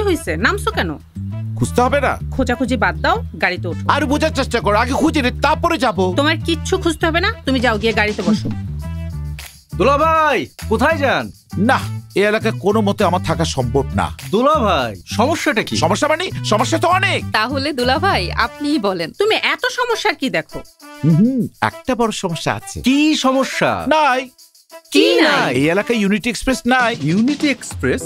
হয়েছে, নামছো কেন? খুঁজতে হবে না, খোঁজাখুঁজি বাদ দাও, গাড়িতে ওঠো। আর বোঝার চেষ্টা করো, আগে খুঁজে নে তারপরে যাবো। তোমার কিচ্ছু খুঁজতে হবে না, তুমি যাও গিয়ে গাড়িতে বসো। দুলা ভাই কোথায় যান? না, এই এলাকায় কোনো মতে আমার থাকা সম্ভব না। দুলা ভাই সমস্যাটা কি? সমস্যা মানে সমস্যা তো অনেক। তাহলে দুলা ভাই আপনিই বলেন, তুমি এত সমস্যা কি দেখো? একটা বড় সমস্যা আছে। কি সমস্যা? নাই। কি নাই? এই এলাকায় ইউনিটি এক্সপ্রেস নাই। Unity express?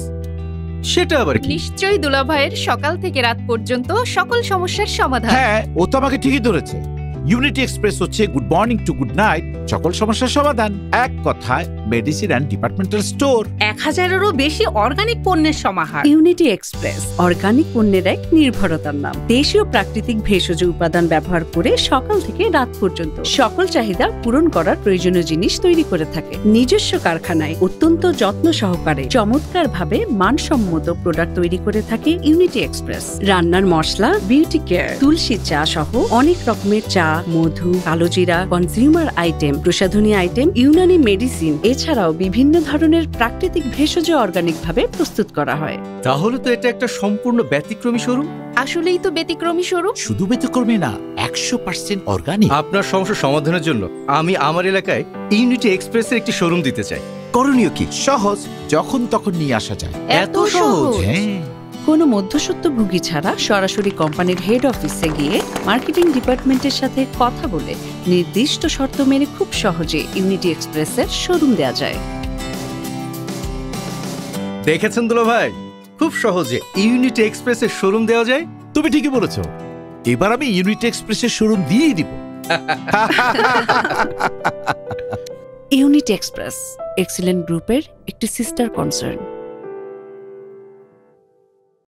সেটা আবার কি? নিশ্চয়ই দুলা ভাইয়ের সকাল থেকে রাত পর্যন্ত সকল সমস্যার সমাধান। হ্যাঁ, ও তো আমাকে ঠিকই ধরেছে। ইউনিটি এক্সপ্রেস হচ্ছে good morning to good night, সকল সমস্যার সমাধান। এক কথায় মেডিসিন অ্যান্ড ডিপার্টমেন্টাল স্টোর। 1000-এরও বেশি অর্গানিক পণ্যের সমাহার। ইউনিটি এক্সপ্রেস অর্গানিক পণ্যের এক নির্ভরতার নাম। দেশীয় প্রাকৃতিক ভেষজ উপাদান ব্যবহার করে সকাল থেকে রাত পর্যন্ত সকল চাহিদা পূরণ করার প্রয়োজনীয় জিনিস তৈরি করে থাকে। নিজস্ব কারখানায় অত্যন্ত যত্ন সহকারে চমৎকার ভাবে মানসম্মত প্রোডাক্ট তৈরি করে থাকে ইউনিটি এক্সপ্রেস। রান্নার মশলা, বিউটি কেয়ার, তুলসী চা সহ অনেক রকমের চা, মধু, কালোজিরা, কনজিউমার আইটেম, প্রসাধনী আইটেম, ইউনানি মেডিসিন, এছাড়াও বিভিন্ন ধরনের প্রাকৃতিক ভেষজ অর্গানিক ভাবে প্রস্তুত করা হয়। তাহলে তো এটা একটা সম্পূর্ণ ব্যতিক্রমী শোরুম। আসলেই তো ব্যতিক্রমী শোরুম। শুধু ব্যতিক্রমী না, 100% অর্গানিক। আপনার সমস্যা সমাধানের জন্য আমি আমার এলাকায় ইউনিটি এক্সপ্রেসের একটি শোরুম দিতে চাই। করণীয় কি? সহজ, যখন তখন নিয়ে আসা যায়। এত সহজ? হ্যাঁ, কোনো মধ্যস্বত্বভোগী ছাড়া সরাসরি কোম্পানির হেড অফিসে গিয়ে মার্কেটিং ডিপার্টমেন্টের সাথে কথা বলে নির্দিষ্ট শর্ত মেনে খুব সহজে ইউনিটি এক্সপ্রেসের শোরুম দেওয়া যায়। দেখেছেন দুলা ভাই, খুব সহজে ইউনিটি এক্সপ্রেসের শোরুম দেওয়া যায়। তুমি ঠিকই বলেছো। এবার আমি ইউনিটি এক্সপ্রেসের শোরুম দিয়েই দিব। ইউনিটি এক্সপ্রেস এক্সিলেন্ট গ্রুপের একটি সিস্টার কনসার্ন।